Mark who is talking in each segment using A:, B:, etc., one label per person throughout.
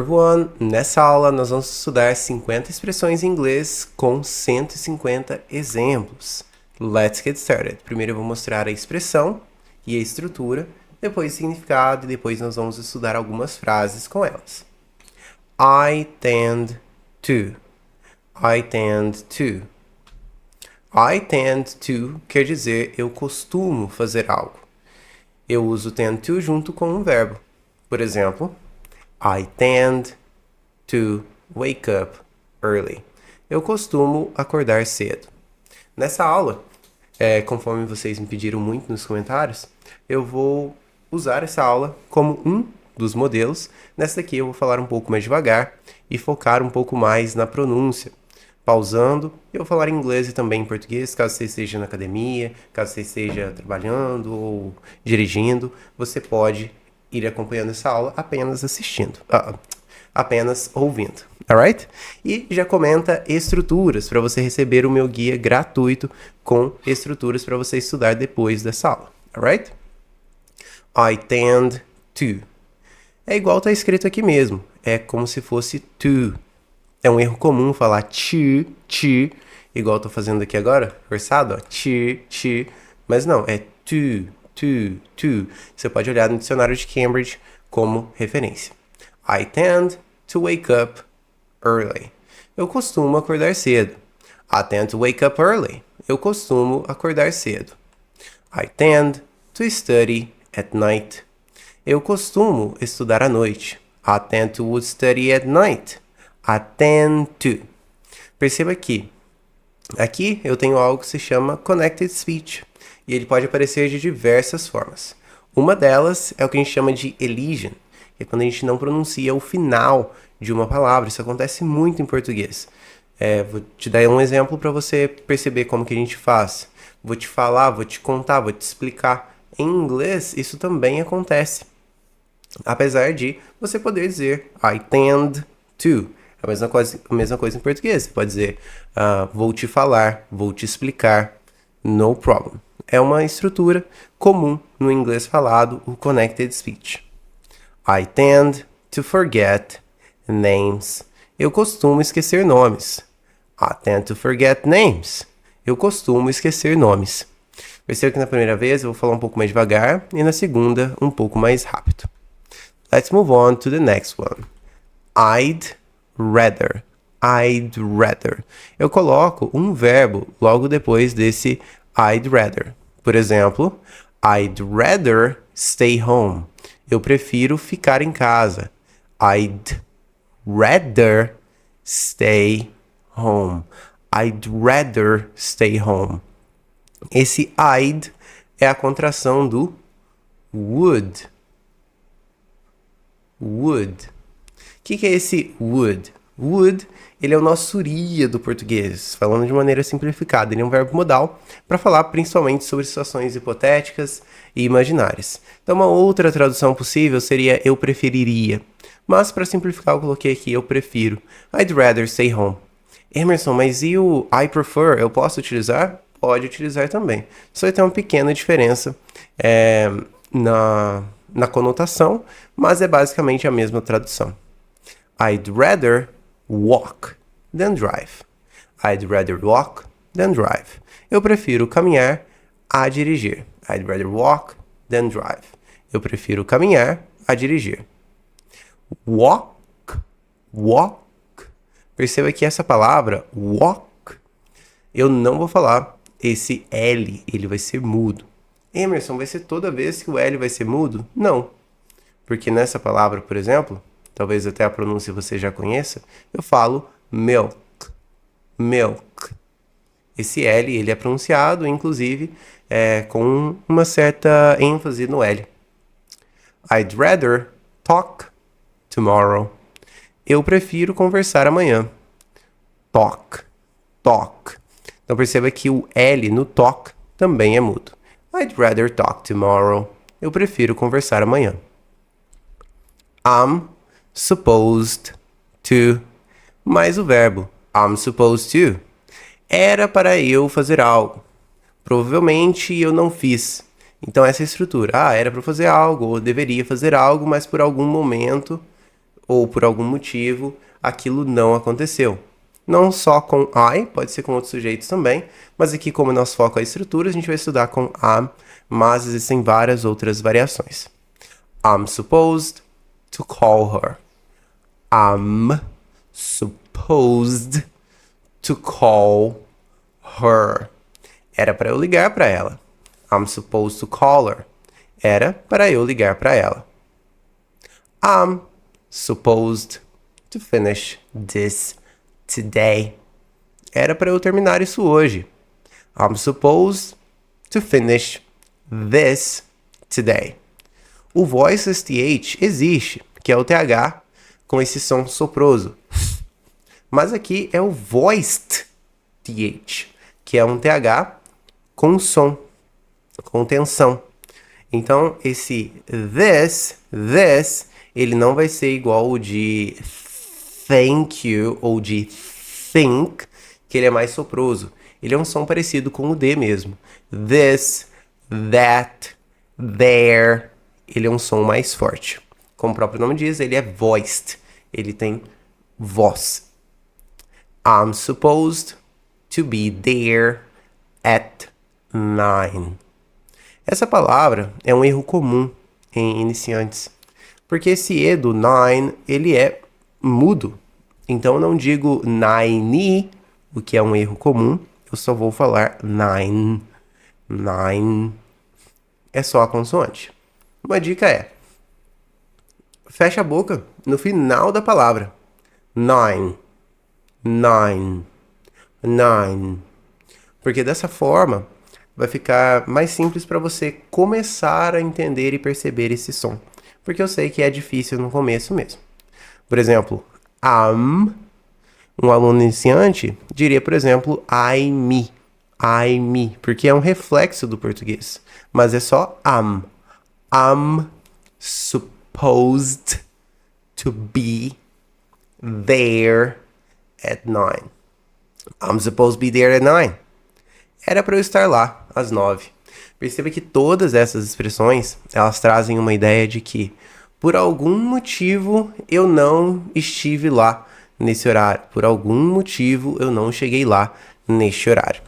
A: Everyone, nessa aula nós vamos estudar 50 expressões em inglês com 150 exemplos. Let's get started. Primeiro eu vou mostrar a expressão e a estrutura, depois o significado e depois nós vamos estudar algumas frases com elas. I tend to. I tend to. I tend to quer dizer eu costumo fazer algo. Eu uso tend to junto com um verbo. Por exemplo, I tend to wake up early. Eu costumo acordar cedo. Nessa aula, conforme vocês me pediram muito nos comentários, eu vou usar essa aula como um dos modelos. Nessa daqui eu vou falar um pouco mais devagar e focar um pouco mais na pronúncia. Pausando, eu vou falar em inglês e também em português, caso você esteja na academia, caso você esteja trabalhando ou dirigindo, você pode ir acompanhando essa aula apenas assistindo, apenas ouvindo, alright? E já comenta estruturas para você receber o meu guia gratuito com estruturas para você estudar depois dessa aula, alright? I tend to. É igual tá escrito aqui mesmo, é como se fosse to. É um erro comum falar to, igual eu tô fazendo aqui agora, forçado, ó, to, mas não, é to. Você pode olhar no dicionário de Cambridge como referência. I tend to wake up early. Eu costumo acordar cedo. I tend to wake up early. Eu costumo acordar cedo. I tend to study at night. Eu costumo estudar à noite. I tend to study at night. I tend to. Perceba que aqui eu tenho algo que se chama connected speech. E ele pode aparecer de diversas formas. Uma delas é o que a gente chama de elision, que é quando a gente não pronuncia o final de uma palavra. Isso acontece muito em português. Vou te dar um exemplo para você perceber como que a gente faz. Vou te falar, vou te contar, vou te explicar. Em inglês, isso também acontece. Apesar de você poder dizer I tend to. A mesma coisa em português. Você pode dizer vou te falar, vou te explicar. No problem. É uma estrutura comum no inglês falado, o connected speech. I tend to forget names. Eu costumo esquecer nomes. I tend to forget names. Eu costumo esquecer nomes. Perceba que na primeira vez eu vou falar um pouco mais devagar e na segunda um pouco mais rápido. Let's move on to the next one. I'd rather. I'd rather. Eu coloco um verbo logo depois desse I'd rather. Por exemplo, I'd rather stay home. Eu prefiro ficar em casa. I'd rather stay home. I'd rather stay home. Esse I'd é a contração do would. Would. O que é esse would? Would, ele é o nosso uria do português, falando de maneira simplificada. Ele é um verbo modal para falar principalmente sobre situações hipotéticas e imaginárias. Então, uma outra tradução possível seria eu preferiria. Mas, para simplificar, eu coloquei aqui eu prefiro. I'd rather stay home. Emerson, mas e o I prefer? Eu posso utilizar? Pode utilizar também. Só tem uma pequena diferença na conotação, mas é basicamente a mesma tradução. I'd rather walk than drive. I'd rather walk than drive. Eu prefiro caminhar a dirigir. I'd rather walk than drive. Eu prefiro caminhar a dirigir. Walk. Perceba que essa palavra, walk, eu não vou falar esse L, ele vai ser mudo. Emerson, vai ser toda vez que o L vai ser mudo? Não. Porque nessa palavra, por exemplo, talvez até a pronúncia você já conheça, eu falo milk. Milk. Esse L, ele é pronunciado, inclusive, com uma certa ênfase no L. I'd rather talk tomorrow. Eu prefiro conversar amanhã. Talk. Então perceba que o L no talk também é mudo. I'd rather talk tomorrow. Eu prefiro conversar amanhã. I'm supposed to. Mais o verbo. I'm supposed to. Era para eu fazer algo. Provavelmente eu não fiz. Então essa é a estrutura. Era para fazer algo, ou deveria fazer algo, mas por algum momento ou por algum motivo aquilo não aconteceu. Não só com I, pode ser com outros sujeitos também, mas aqui como nosso foco é a estrutura, a gente vai estudar com am, mas existem várias outras variações. I'm supposed to call her. I'm supposed to call her. Era para eu ligar para ela. I'm supposed to call her. Era para eu ligar para ela. I'm supposed to finish this today. Era para eu terminar isso hoje. I'm supposed to finish this today. O voiceless th existe, que é o TH com esse som soproso. Mas aqui é o voiced th, que é um TH com som, com tensão. Então, esse this, ele não vai ser igual o de thank you ou de think, que ele é mais soproso. Ele é um som parecido com o D mesmo. This, that, there, ele é um som mais forte. Como o próprio nome diz, ele é voiced, ele tem voz. I'm supposed to be there at 9. Essa palavra é um erro comum em iniciantes, porque esse E do 9, ele é mudo. Então eu não digo nine, o que é um erro comum, eu só vou falar nine. Nine é só a consoante. Uma dica é, fecha a boca no final da palavra. Nine, nine, nine. Porque dessa forma vai ficar mais simples para você começar a entender e perceber esse som. Porque eu sei que é difícil no começo mesmo. Por exemplo, am, um aluno iniciante diria, por exemplo, I, me, porque é um reflexo do português. Mas é só am. I'm supposed to be there at 9. I'm supposed to be there at 9. Era para eu estar lá às 9. Perceba que todas essas expressões, elas trazem uma ideia de que, por algum motivo, eu não estive lá nesse horário. Por algum motivo, eu não cheguei lá neste horário.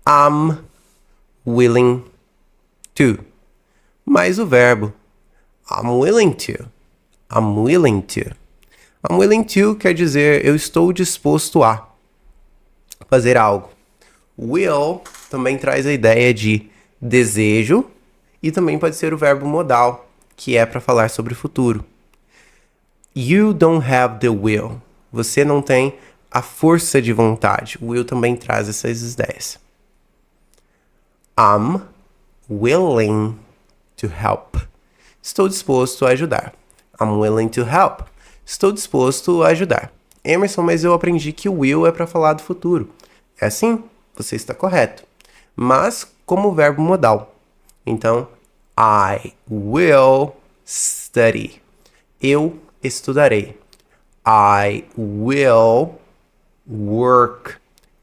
A: I'm willing to. Mais o verbo. I'm willing to. I'm willing to. I'm willing to quer dizer eu estou disposto a fazer algo. Will também traz a ideia de desejo e também pode ser o verbo modal, que é para falar sobre o futuro. You don't have the will. Você não tem a força de vontade. O will também traz essas ideias. I'm willing to help. Estou disposto a ajudar. I'm willing to help. Estou disposto a ajudar. Emerson, mas eu aprendi que o will é para falar do futuro. É assim? Você está correto. Mas como verbo modal. Então, I will study. Eu estudarei. I will work.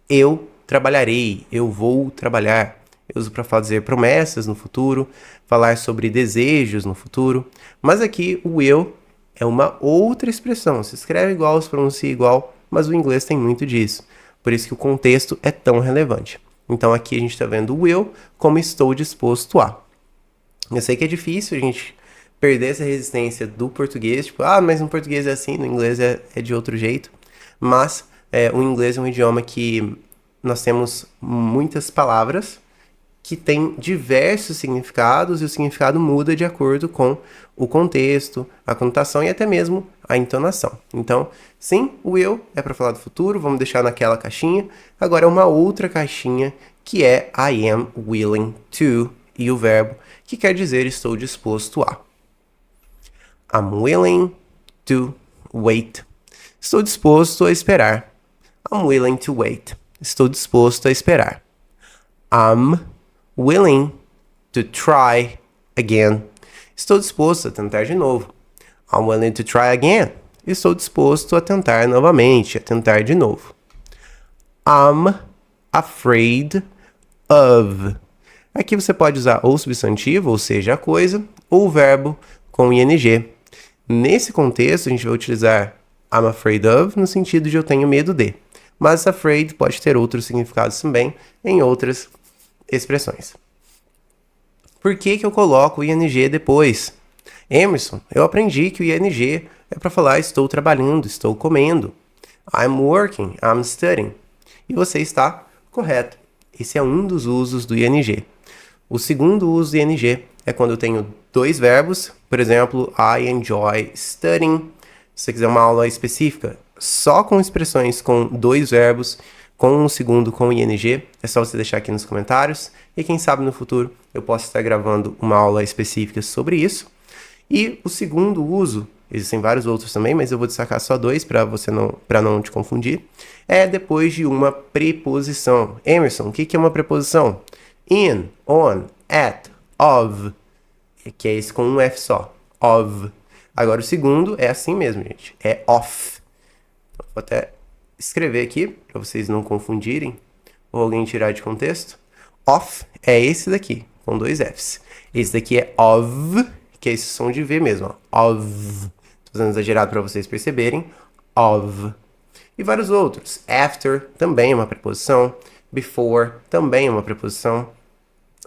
A: Eu trabalharei. Eu vou trabalhar. Eu uso para fazer promessas no futuro, falar sobre desejos no futuro. Mas aqui o will é uma outra expressão. Se escreve igual, se pronuncia igual, mas o inglês tem muito disso. Por isso que o contexto é tão relevante. Então aqui a gente está vendo will como estou disposto a. Eu sei que é difícil a gente perder essa resistência do português. Tipo, mas no português é assim, no inglês é de outro jeito. Mas o inglês é um idioma que nós temos muitas palavras que tem diversos significados e o significado muda de acordo com o contexto, a conotação e até mesmo a entonação. Então, sim, o will é para falar do futuro, vamos deixar naquela caixinha. Agora, uma outra caixinha que é I am willing to e o verbo que quer dizer estou disposto a. I'm willing to wait. Estou disposto a esperar. I'm willing to wait. Estou disposto a esperar. I'm willing to try again. Estou disposto a tentar de novo. I'm willing to try again. Estou disposto a tentar novamente, a tentar de novo. I'm afraid of. Aqui você pode usar ou substantivo, ou seja, a coisa, ou o verbo com ing. Nesse contexto, a gente vai utilizar I'm afraid of no sentido de eu tenho medo de. Mas afraid pode ter outros significados também em outras expressões. Por que eu coloco o ing depois? Emerson, eu aprendi que o ing é para falar estou trabalhando, estou comendo. I'm working, I'm studying. E você está correto. Esse é um dos usos do ing. O segundo uso do ing é quando eu tenho dois verbos, por exemplo, I enjoy studying. Se você quiser uma aula específica, só com expressões com dois verbos, com um segundo com ing, é só você deixar aqui nos comentários. E quem sabe no futuro eu posso estar gravando uma aula específica sobre isso. E o segundo uso, existem vários outros também, mas eu vou destacar só dois para não te confundir, é depois de uma preposição. Emerson, o que é uma preposição? In, on, at, of, que é esse com um F só, of. Agora o segundo é assim mesmo, gente, é off. Então, vou até escrever aqui, para vocês não confundirem, ou alguém tirar de contexto. Off é esse daqui, com dois Fs. Esse daqui é of, que é esse som de V mesmo, ó, of. Tô fazendo exagerado para vocês perceberem, of. E vários outros. After também é uma preposição. Before também é uma preposição.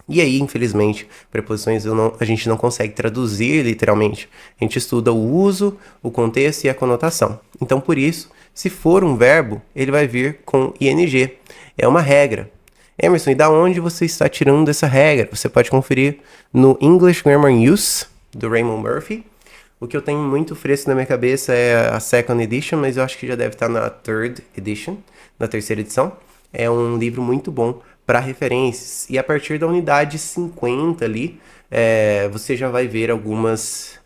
A: E aí, infelizmente, preposições a gente não consegue traduzir literalmente. A gente estuda o uso, o contexto e a conotação. Então, por isso, se for um verbo, ele vai vir com ing. É uma regra. Emerson, e da onde você está tirando essa regra? Você pode conferir no English Grammar Use, do Raymond Murphy. O que eu tenho muito fresco na minha cabeça é a Second Edition, mas eu acho que já deve estar na Third Edition, na terceira edição. É um livro muito bom para referências. E a partir da unidade 50 ali, você já vai ver algumas,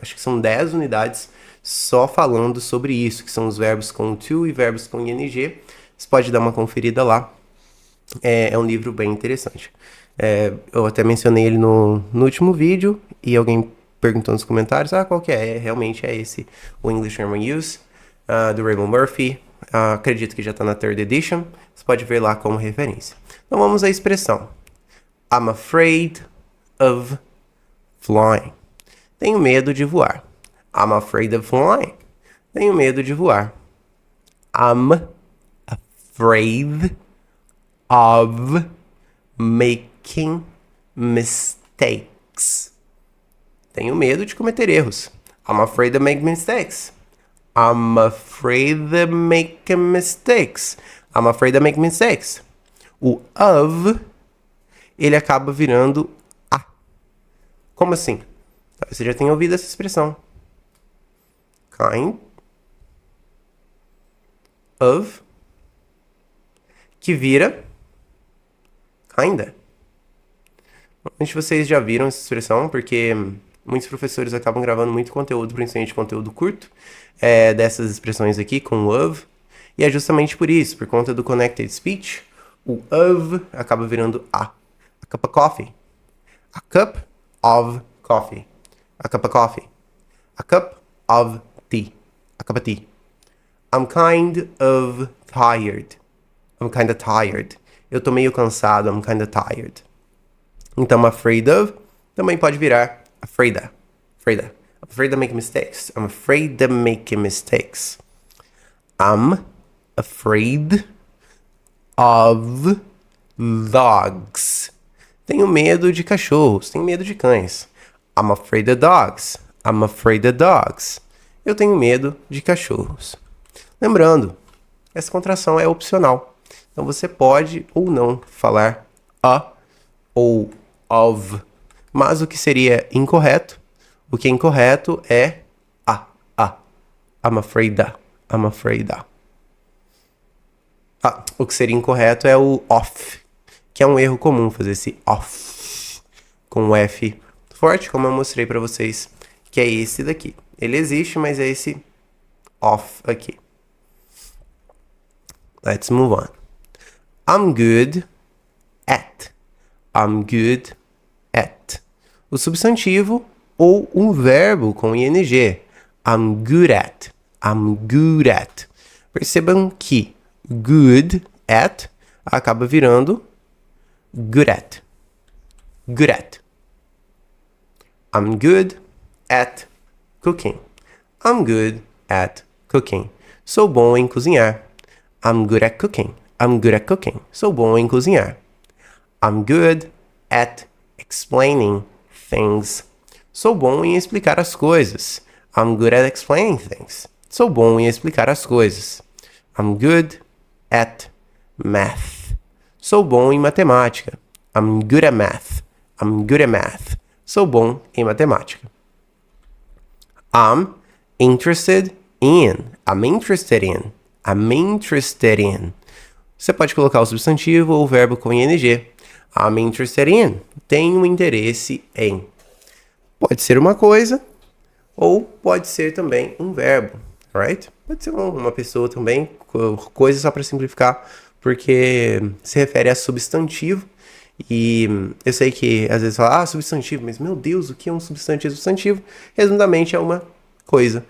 A: acho que são 10 unidades só falando sobre isso, que são os verbos com to e verbos com ing. Você pode dar uma conferida lá. É um livro bem interessante. Eu até mencionei ele no último vídeo e alguém perguntou nos comentários, qual que é? Realmente é esse, o English Grammar Use, do Raymond Murphy. Acredito que já está na Third Edition. Você pode ver lá como referência. Então vamos à expressão. I'm afraid of flying. Tenho medo de voar. I'm afraid of flying. Tenho medo de voar. I'm afraid of making mistakes. Tenho medo de cometer erros. I'm afraid of making mistakes. I'm afraid of making mistakes. I'm afraid of making mistakes. O of, ele acaba virando a. Como assim? Você já tem ouvido essa expressão. Kind of, que vira kinda. Provavelmente vocês já viram essa expressão, porque muitos professores acabam gravando muito conteúdo, principalmente conteúdo curto, dessas expressões aqui, com o of. E é justamente por isso, por conta do connected speech, o of acaba virando a. A cup of coffee. A cup of coffee. A cup of coffee. A cup of tea. A cup of tea. I'm kind of tired. I'm kind of tired. Eu tô meio cansado. I'm kind of tired. Então, afraid of também pode virar afraid of. Afraid of. I'm afraid of making mistakes. I'm afraid of making mistakes. I'm afraid of dogs. Tenho medo de cachorros. Tenho medo de cães. I'm afraid of dogs. I'm afraid of dogs. Eu tenho medo de cachorros. Lembrando, essa contração é opcional. Então você pode ou não falar a ou of. Mas o que seria incorreto? O que é incorreto é a. I'm afraid of. I'm afraid of. O que seria incorreto é o off, que é um erro comum fazer esse off com o F forte, como eu mostrei para vocês, que é esse daqui. Ele existe, mas é esse off aqui. Let's move on. I'm good at. I'm good at. O substantivo ou um verbo com ing. I'm good at. I'm good at. Percebam que good at acaba virando good at. Good at. I'm good at cooking. I'm good at cooking. Sou bom em cozinhar. I'm good at cooking. I'm good at cooking. Sou bom em cozinhar. I'm good at explaining things. Sou bom em explicar as coisas. I'm good at explaining things. Sou bom em explicar as coisas. I'm good at math. Sou bom em matemática. I'm good at math. I'm good at math. Sou bom em matemática. I'm interested in. I'm interested in. I'm interested in. Você pode colocar o substantivo ou o verbo com ing. I'm interested in. Tenho interesse em. Pode ser uma coisa ou pode ser também um verbo, right? Pode ser uma pessoa também, coisa só para simplificar, porque se refere a substantivo. E eu sei que às vezes fala, substantivo, mas meu Deus, o que é um substantivo? Substantivo, resumidamente, é uma coisa,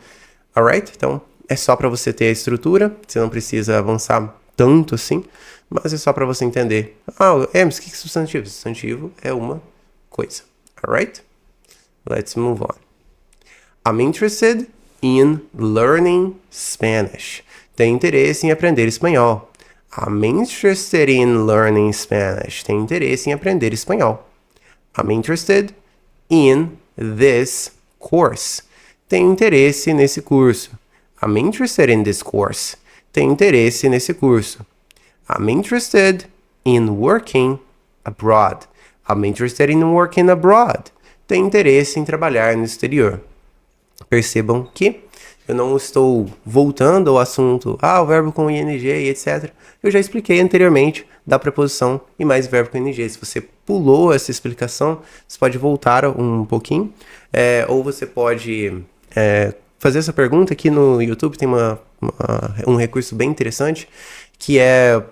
A: alright? Então, é só para você ter a estrutura, você não precisa avançar tanto assim, mas é só para você entender. Mas o que é substantivo? Substantivo é uma coisa, alright? Let's move on. I'm interested in learning Spanish. Tenho interesse em aprender espanhol. I'm interested in learning Spanish. Tenho interesse em aprender espanhol. I'm interested in this course. Tenho interesse nesse curso. I'm interested in this course. Tenho interesse nesse curso. I'm interested in working abroad. I'm interested in working abroad. Tenho interesse em trabalhar no exterior. Percebam que eu não estou voltando ao assunto, o verbo com ing e etc. Eu já expliquei anteriormente da preposição e mais verbo com ing. Se você pulou essa explicação, você pode voltar um pouquinho, ou você pode fazer essa pergunta. Aqui no YouTube tem um recurso bem interessante, que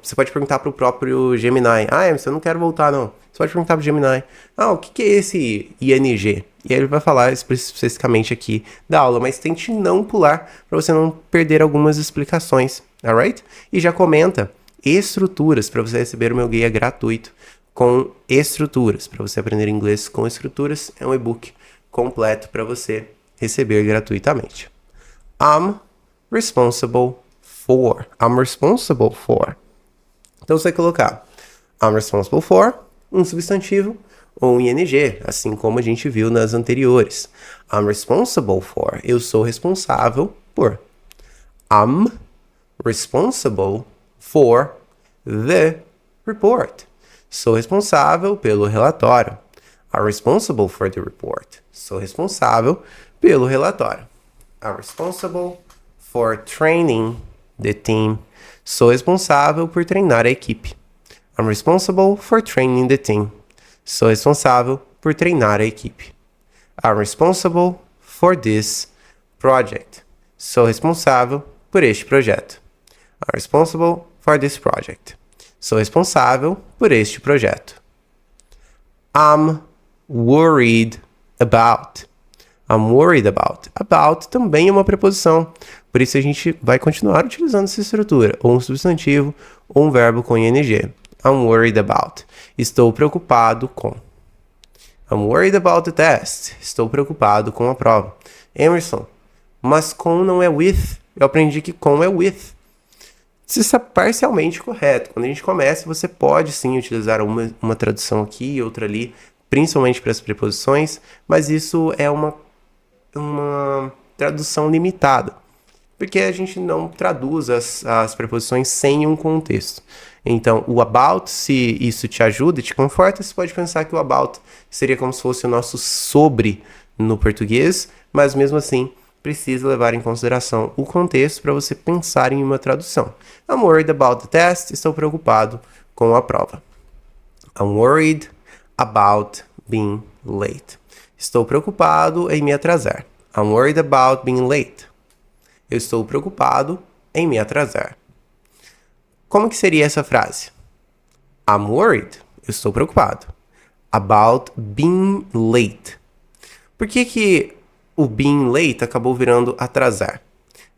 A: você pode perguntar para o próprio Gemini. Mas eu não quero voltar, não. Você pode perguntar para o Gemini, o que é esse ing? E aí ele vai falar especificamente aqui da aula, mas tente não pular para você não perder algumas explicações, alright? E já comenta estruturas para você receber o meu guia gratuito com estruturas, para você aprender inglês com estruturas. É um e-book completo para você receber gratuitamente. I'm responsible for. I'm responsible for. Então você vai colocar I'm responsible for, um substantivo ou um ing, assim como a gente viu nas anteriores. I'm responsible for. Eu sou responsável por. I'm responsible for the report. Sou responsável pelo relatório. I'm responsible for the report. Sou responsável pelo relatório. I'm responsible for training the team. Sou responsável por treinar a equipe. I'm responsible for training the team. Sou responsável por treinar a equipe. I'm responsible for this project. Sou responsável por este projeto. I'm responsible for this project. Sou responsável por este projeto. I'm worried about. I'm worried about. About também é uma preposição. Por isso a gente vai continuar utilizando essa estrutura. Ou um substantivo, ou um verbo com ing. I'm worried about. Estou preocupado com. I'm worried about the test. Estou preocupado com a prova. Emerson, mas com não é with. Eu aprendi que com é with. Isso está parcialmente correto. Quando a gente começa, você pode sim utilizar uma tradução aqui e outra ali, principalmente para as preposições, mas isso é uma tradução limitada, porque a gente não traduz as preposições sem um contexto. Então, o about, se isso te ajuda e te conforta, você pode pensar que o about seria como se fosse o nosso sobre no português, mas mesmo assim, precisa levar em consideração o contexto para você pensar em uma tradução. I'm worried about the test. Estou preocupado com a prova. I'm worried about being late. Estou preocupado em me atrasar. I'm worried about being late. Eu estou preocupado em me atrasar. Como que seria essa frase? I'm worried. Eu estou preocupado. About being late. Por que o being late acabou virando atrasar?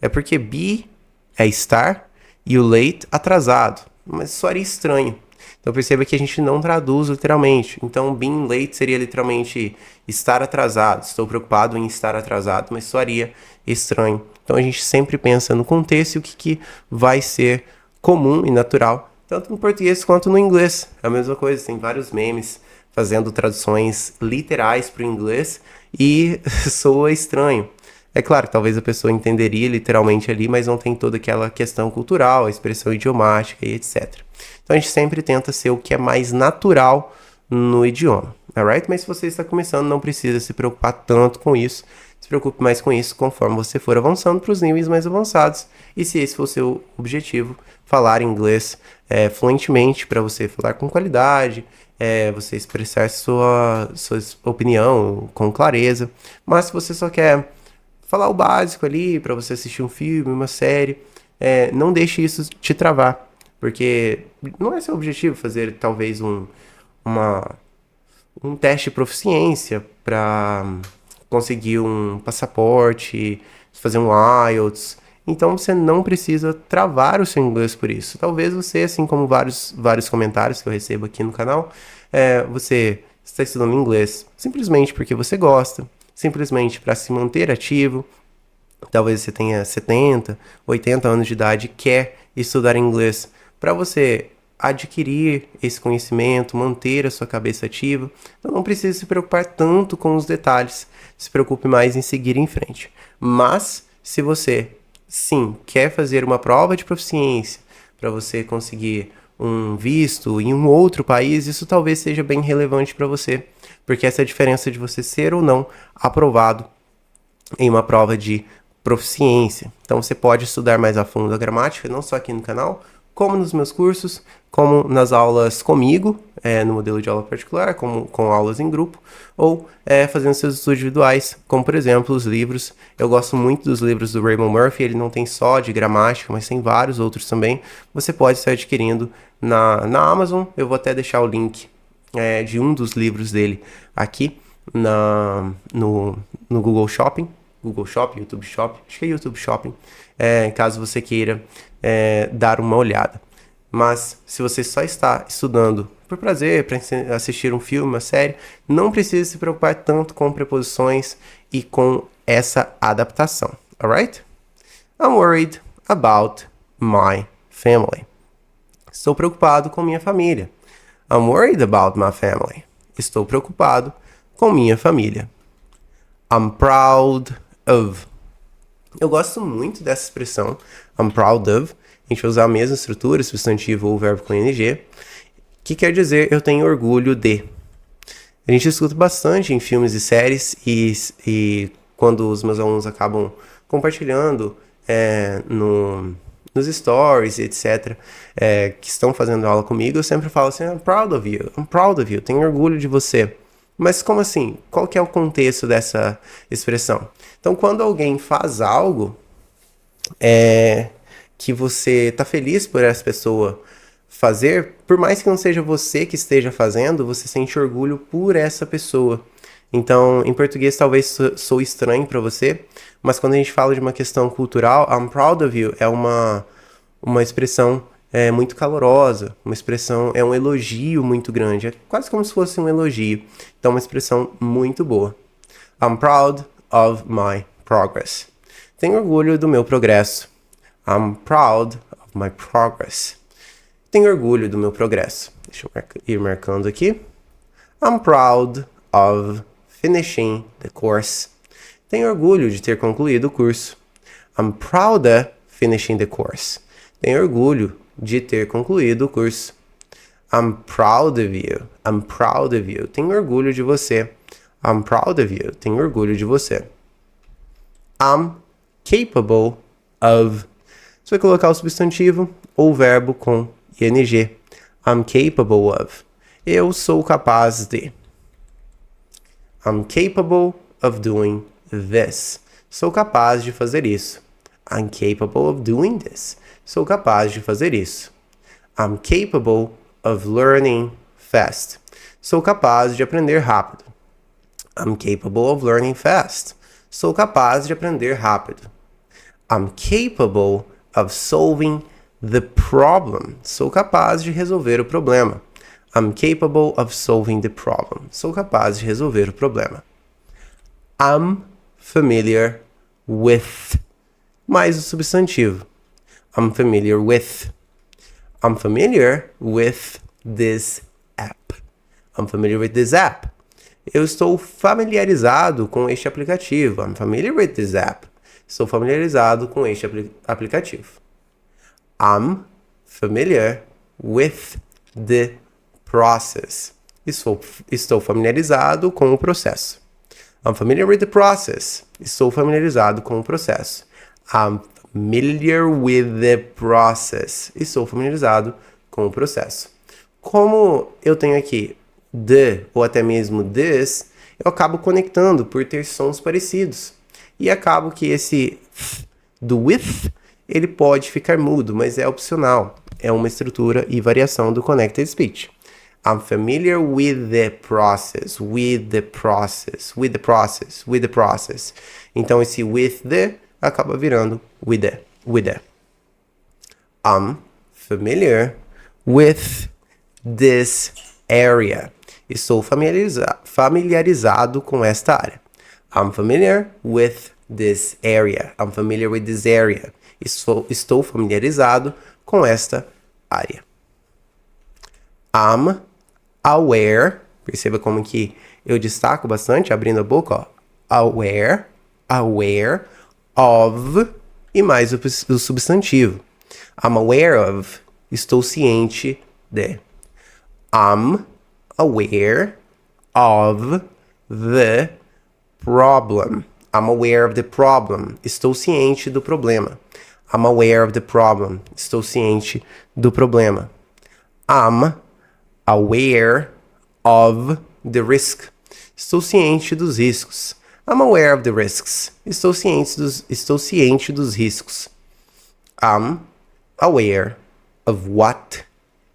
A: É porque be é estar e o late atrasado. Mas soaria estranho. Então perceba que a gente não traduz literalmente. Então being late seria literalmente estar atrasado. Estou preocupado em estar atrasado, mas soaria estranho. Então a gente sempre pensa no contexto e o que vai ser comum e natural, tanto no português quanto no inglês. É a mesma coisa, tem vários memes fazendo traduções literais para o inglês e soa estranho. É claro que talvez a pessoa entenderia literalmente ali, mas não tem toda aquela questão cultural, a expressão idiomática e etc. Então a gente sempre tenta ser o que é mais natural no idioma, alright? Mas se você está começando, não precisa se preocupar tanto com isso. Se preocupe mais com isso conforme você for avançando para os níveis mais avançados. E se esse for o seu objetivo, falar inglês fluentemente, para você falar com qualidade, você expressar sua opinião com clareza. Mas se você só quer falar o básico ali, para você assistir um filme, uma série, não deixe isso te travar. Porque não é seu objetivo fazer talvez um teste de proficiência para conseguir um passaporte, fazer um IELTS. Então você não precisa travar o seu inglês por isso. Talvez você, assim como vários comentários que eu recebo aqui no canal, você está estudando inglês simplesmente porque você gosta, simplesmente para se manter ativo. Talvez você tenha 70, 80 anos de idade e quer estudar inglês para você adquirir esse conhecimento, manter a sua cabeça ativa. Então não precisa se preocupar tanto com os detalhes, se preocupe mais em seguir em frente. Mas se você, sim, quer fazer uma prova de proficiência para você conseguir um visto em um outro país, isso talvez seja bem relevante para você, porque essa é a diferença de você ser ou não aprovado em uma prova de proficiência. Então você pode estudar mais a fundo a gramática, não só aqui no canal, como nos meus cursos, como nas aulas comigo, no modelo de aula particular, como com aulas em grupo, ou fazendo seus estudos individuais, como por exemplo os livros. Eu gosto muito dos livros do Raymond Murphy, ele não tem só de gramática, mas tem vários outros também. Você pode estar adquirindo na Amazon, eu vou até deixar o link de um dos livros dele aqui no Google Shopping, YouTube Shopping, acho que é YouTube Shopping, caso você queira dar uma olhada. Mas se você só está estudando por prazer, para assistir um filme, uma série, não precisa se preocupar tanto com preposições e com essa adaptação, alright? I'm worried about my family. Estou preocupado com minha família. I'm worried about my family. Estou preocupado com minha família. I'm proud of. Eu gosto muito dessa expressão, I'm proud of. A gente vai usar a mesma estrutura, substantivo ou verbo com ing, que quer dizer eu tenho orgulho de. A gente escuta bastante em filmes e séries e quando os meus alunos acabam compartilhando nos stories, etc., que estão fazendo aula comigo, eu sempre falo assim, I'm proud of you, tenho orgulho de você. Mas como assim? Qual que é o contexto dessa expressão? Então, quando alguém faz algo que você está feliz por essa pessoa fazer, por mais que não seja você que esteja fazendo, você sente orgulho por essa pessoa. Então, em português talvez soe estranho para você, mas quando a gente fala de uma questão cultural, I'm proud of you é uma expressão muito calorosa, uma expressão, é um elogio muito grande, é quase como se fosse um elogio. Então, uma expressão muito boa. I'm proud of my progress. Tenho orgulho do meu progresso. I'm proud of my progress. Tenho orgulho do meu progresso. Deixa eu ir marcando aqui. I'm proud of finishing the course. Tenho orgulho de ter concluído o curso. I'm proud of finishing the course. Tenho orgulho de ter concluído o curso. I'm proud of you. I'm proud of you. Tenho orgulho de você. I'm proud of you. Tenho orgulho de você. I'm capable of. Você vai colocar o substantivo ou o verbo com ing. I'm capable of. Eu sou capaz de. I'm capable of doing this. Sou capaz de fazer isso. I'm capable of doing this. Sou capaz de fazer isso. I'm capable of learning fast. Sou capaz de aprender rápido. I'm capable of learning fast. Sou capaz de aprender rápido. I'm capable of solving the problem. Sou capaz de resolver o problema. I'm capable of solving the problem. Sou capaz de resolver o problema. I'm familiar with. Mais o substantivo. I'm familiar with. I'm familiar with this app. I'm familiar with this app. Eu estou familiarizado com este aplicativo. I'm familiar with this app. Estou familiarizado com este aplicativo. I'm familiar with the process. Estou familiarizado com o processo. I'm familiar with the process. Estou familiarizado com o processo. I'm familiar with the process. Estou familiarizado com o processo. Como eu tenho aqui the ou até mesmo this, eu acabo conectando por ter sons parecidos. E acabo que esse do with, ele pode ficar mudo, mas é opcional. É uma estrutura e variação do connected speech. I'm familiar with the process, with the process, with the process, with the process. Então esse with the acaba virando with the, with the. I'm familiar with this area. Estou familiarizado com esta área. I'm familiar with this area. I'm familiar with this area. Estou familiarizado com esta área. I'm aware. Perceba como que eu destaco bastante, abrindo a boca, ó. Aware of, e mais o substantivo. I'm aware of, estou ciente de. I'm aware of the problem. I'm aware of the problem. Estou ciente do problema. I'm aware of the problem. Estou ciente do problema. I'm aware of the risk. Estou ciente dos riscos. I'm aware of the risks. Estou ciente dos riscos. I'm aware of what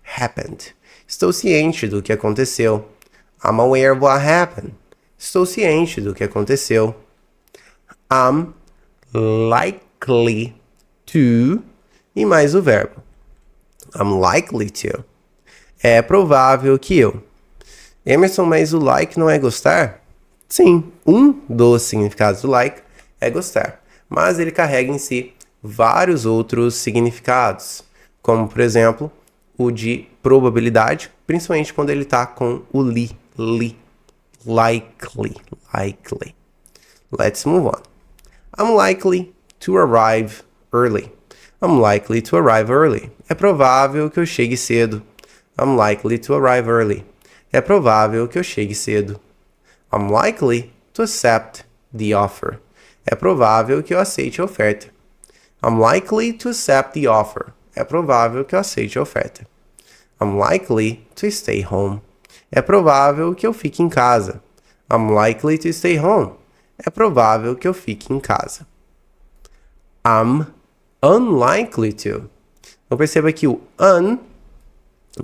A: happened. Estou ciente do que aconteceu. I'm aware of what happened. Estou ciente do que aconteceu. I'm likely to, e mais o verbo. I'm likely to. É provável que eu. Emerson, mas o like não é gostar? Sim, um dos significados do like é gostar. Mas ele carrega em si vários outros significados. Como, por exemplo, o de probabilidade, principalmente quando ele está com o li. Likely. Let's move on. I'm likely to arrive early. I'm likely to arrive early. É provável que eu chegue cedo. I'm likely to arrive early. É provável que eu chegue cedo. I'm likely to accept the offer. É provável que eu aceite a oferta. I'm likely to accept the offer. É provável que eu aceite a oferta. I'm likely to stay home. É provável que eu fique em casa. I'm likely to stay home. É provável que eu fique em casa. I'm unlikely to. Então perceba que o un,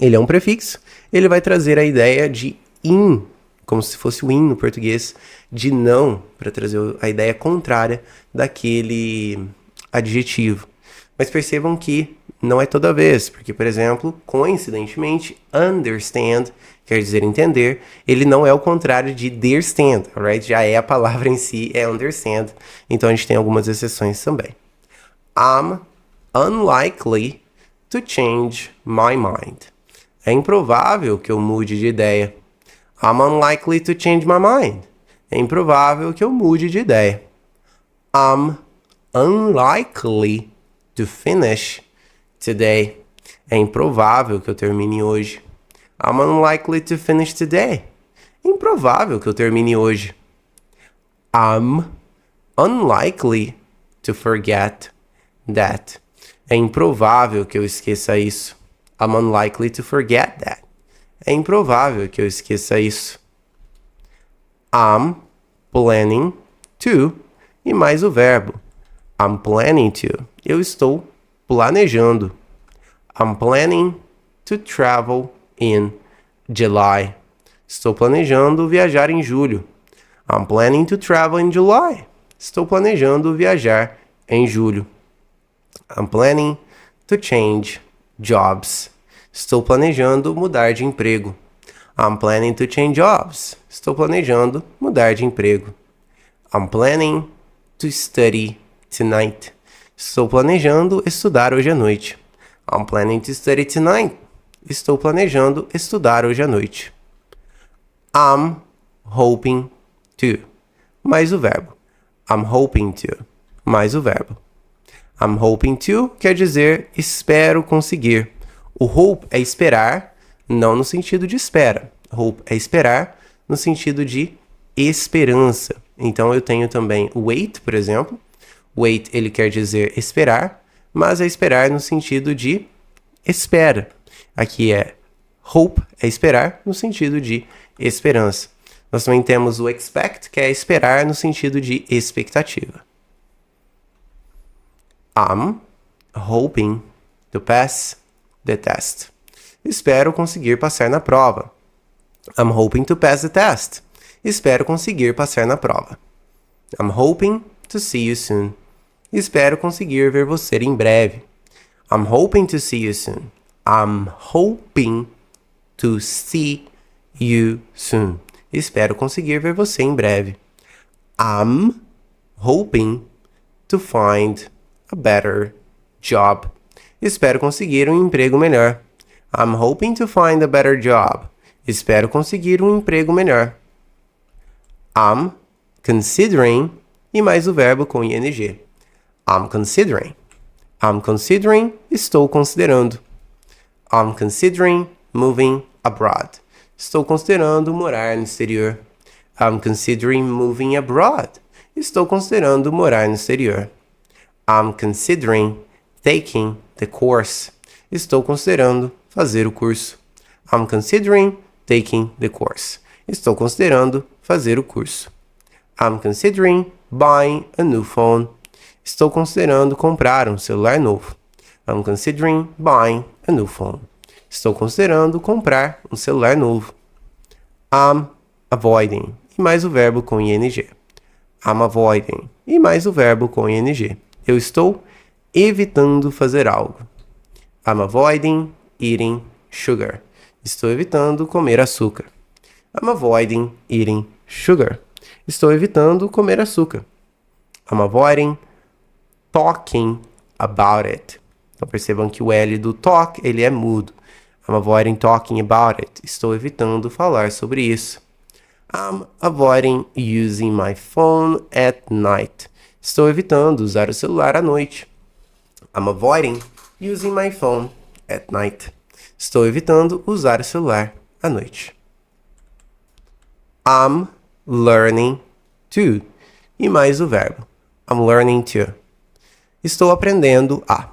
A: ele é um prefixo, ele vai trazer a ideia de in, como se fosse o in no português, de não, para trazer a ideia contrária daquele adjetivo. Mas percebam que não é toda vez, porque, por exemplo, coincidentemente, understand quer dizer entender, ele não é o contrário de understand, alright? Já é a palavra em si, é understand, então a gente tem algumas exceções também. I'm unlikely to change my mind. É improvável que eu mude de ideia. I'm unlikely to change my mind. É improvável que eu mude de ideia. I'm unlikely to finish today. É improvável que eu termine hoje. I'm unlikely to finish today. É improvável que eu termine hoje. I'm unlikely to forget that. É improvável que eu esqueça isso. I'm unlikely to forget that. É improvável que eu esqueça isso. I'm planning to, e mais o verbo. I'm planning to. Eu estou planejando. I'm planning to travel in July. Estou planejando viajar em julho. I'm planning to travel in July. Estou planejando viajar em julho. I'm planning to change jobs. Estou planejando mudar de emprego. I'm planning to change jobs. Estou planejando mudar de emprego. I'm planning to study tonight. Estou planejando estudar hoje à noite. I'm planning to study tonight. Estou planejando estudar hoje à noite. I'm hoping to. Mais o verbo. I'm hoping to. Mais o verbo. I'm hoping to quer dizer espero conseguir. O hope é esperar, não no sentido de espera. Hope é esperar no sentido de esperança. Então eu tenho também o wait, por exemplo. Wait, ele quer dizer esperar, mas é esperar no sentido de espera. Aqui é hope, é esperar no sentido de esperança. Nós também temos o expect, que é esperar no sentido de expectativa. I'm hoping to pass the test. Espero conseguir passar na prova. I'm hoping to pass the test. Espero conseguir passar na prova. I'm hoping to see you soon. Espero conseguir ver você em breve. I'm hoping to see you soon. I'm hoping to see you soon. Espero conseguir ver você em breve. I'm hoping to find a better job. Espero conseguir um emprego melhor. I'm hoping to find a better job. Espero conseguir um emprego melhor. I'm considering e mais o verbo com ing. I'm considering. I'm considering, estou considerando. I'm considering moving abroad. Estou considerando morar no exterior. I'm considering moving abroad. Estou considerando morar no exterior. I'm considering taking the course. Estou considerando fazer o curso. I'm considering taking the course. Estou considerando fazer o curso. I'm considering buying a new phone. Estou considerando comprar um celular novo. I'm considering buying a new phone. Estou considerando comprar um celular novo. I'm avoiding. E mais o verbo com ing. I'm avoiding. E mais o verbo com ing. Eu estou evitando fazer algo. I'm avoiding eating sugar. Estou evitando comer açúcar. I'm avoiding eating sugar. Estou evitando comer açúcar. I'm avoiding talking about it. Então percebam que o L do talk, ele é mudo. I'm avoiding talking about it. Estou evitando falar sobre isso. I'm avoiding using my phone at night. Estou evitando usar o celular à noite. I'm avoiding using my phone at night. Estou evitando usar o celular à noite. I'm learning to. E mais o verbo. I'm learning to. Estou aprendendo a.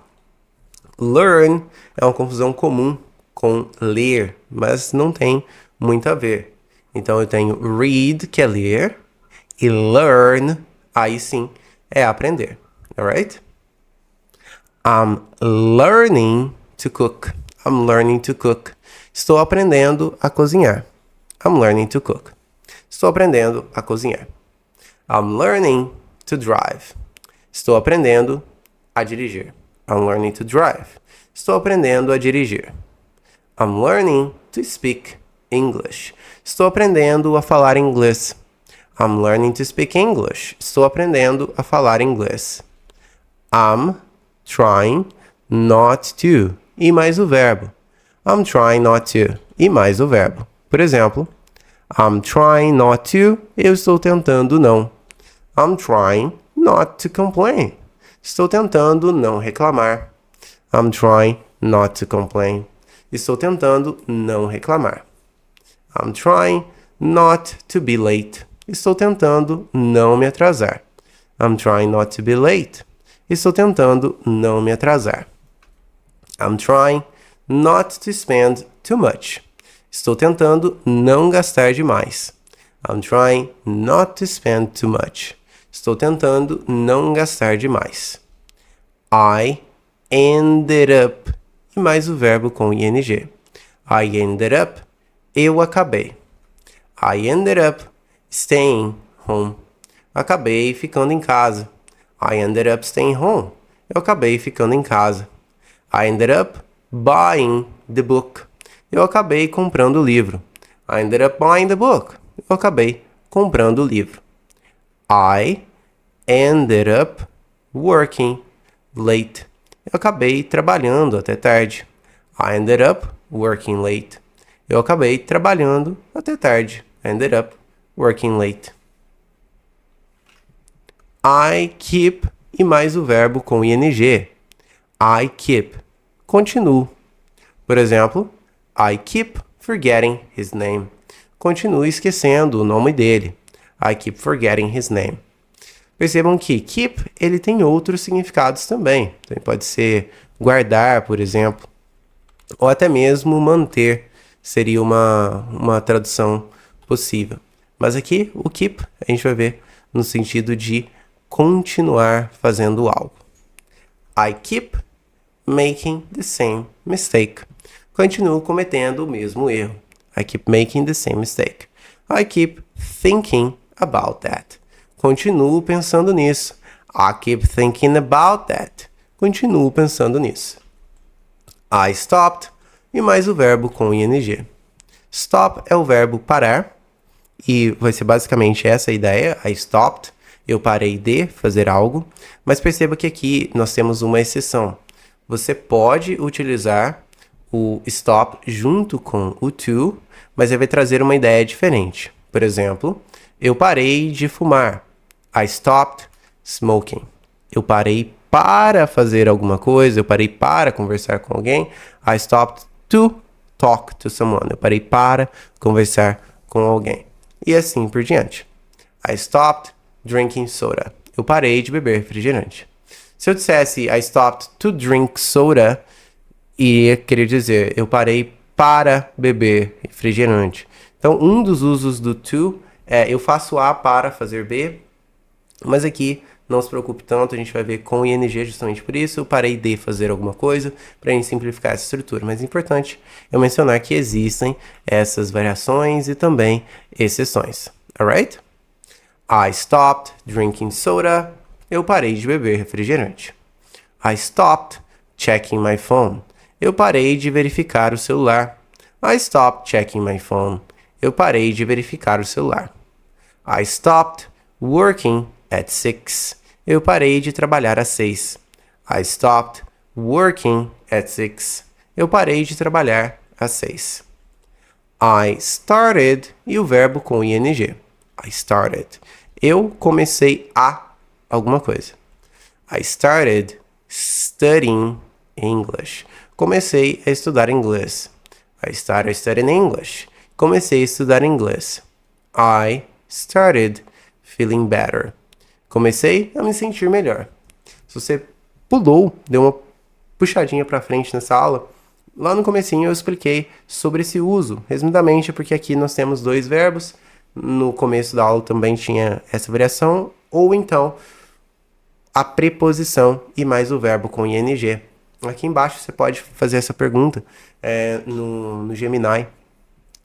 A: Learn é uma confusão comum com ler, mas não tem muito a ver. Então eu tenho read, que é ler, e learn, aí sim, é aprender. Alright? I'm learning to cook. I'm learning to cook. Estou aprendendo a cozinhar. I'm learning to cook. Estou aprendendo a cozinhar. I'm learning to drive. Estou aprendendo a dirigir. I'm learning to drive. Estou aprendendo a dirigir. I'm learning to speak English. Estou aprendendo a falar inglês. I'm learning to speak English. Estou aprendendo a falar inglês. I'm trying not to. E mais o verbo. I'm trying not to. E mais o verbo. Por exemplo, I'm trying not to. Eu estou tentando não. I'm trying not to complain. Estou tentando não reclamar. I'm trying not to complain. Estou tentando não reclamar. I'm trying not to be late. Estou tentando não me atrasar. I'm trying not to be late. Estou tentando não me atrasar. I'm trying not to spend too much. Estou tentando não gastar demais. I'm trying not to spend too much. Estou tentando não gastar demais. I ended up. E mais o verbo com ing. I ended up. Eu acabei. I ended up staying home. Acabei ficando em casa. I ended up staying home. Eu acabei ficando em casa. I ended up buying the book. Eu acabei comprando o livro. I ended up buying the book. Eu acabei comprando o livro. I ended up working late. Eu acabei trabalhando até tarde. I ended up working late. Eu acabei trabalhando até tarde. I ended up working late. I keep e mais o verbo com ing. I keep. Continuo. Por exemplo, I keep forgetting his name. Continuo esquecendo o nome dele. I keep forgetting his name. Percebam que keep, ele tem outros significados também. Então, pode ser guardar, por exemplo, ou até mesmo manter, seria uma tradução possível. Mas aqui, o keep, a gente vai ver no sentido de continuar fazendo algo. I keep making the same mistake. Continuo cometendo o mesmo erro. I keep making the same mistake. I keep thinking about that. Continuo pensando nisso. I keep thinking about that. Continuo pensando nisso. I stopped e mais o verbo com ing. Stop é o verbo parar e vai ser basicamente essa a ideia. I stopped. Eu parei de fazer algo. Mas perceba que aqui nós temos uma exceção. Você pode utilizar o stop junto com o to, mas ele vai trazer uma ideia diferente. Por exemplo, eu parei de fumar. I stopped smoking. Eu parei para fazer alguma coisa, eu parei para conversar com alguém. I stopped to talk to someone. Eu parei para conversar com alguém. E assim por diante. I stopped drinking soda. Eu parei de beber refrigerante. Se eu dissesse I stopped to drink soda, iria querer dizer eu parei para beber refrigerante. Então, um dos usos do to é eu faço A para fazer B, mas aqui não se preocupe tanto, a gente vai ver com ing justamente por isso. Eu parei de fazer alguma coisa para a gente simplificar essa estrutura. Mas é importante eu mencionar que existem essas variações e também exceções. Alright? I stopped drinking soda. Eu parei de beber refrigerante. I stopped checking my phone. Eu parei de verificar o celular. I stopped checking my phone. Eu parei de verificar o celular. I stopped working at 6. Eu parei de trabalhar às 6. I stopped working at 6. Eu parei de trabalhar às 6. I started e o verbo com ing. I started. Eu comecei a alguma coisa. I started studying English. Comecei a estudar inglês. I started studying English. Comecei a estudar inglês. I started feeling better. Comecei a me sentir melhor. Se você pulou, deu uma puxadinha para frente nessa aula, lá no comecinho eu expliquei sobre esse uso, resumidamente porque aqui nós temos dois verbos, no começo da aula também tinha essa variação, ou então a preposição e mais o verbo com ing. Aqui embaixo você pode fazer essa pergunta no Gemini,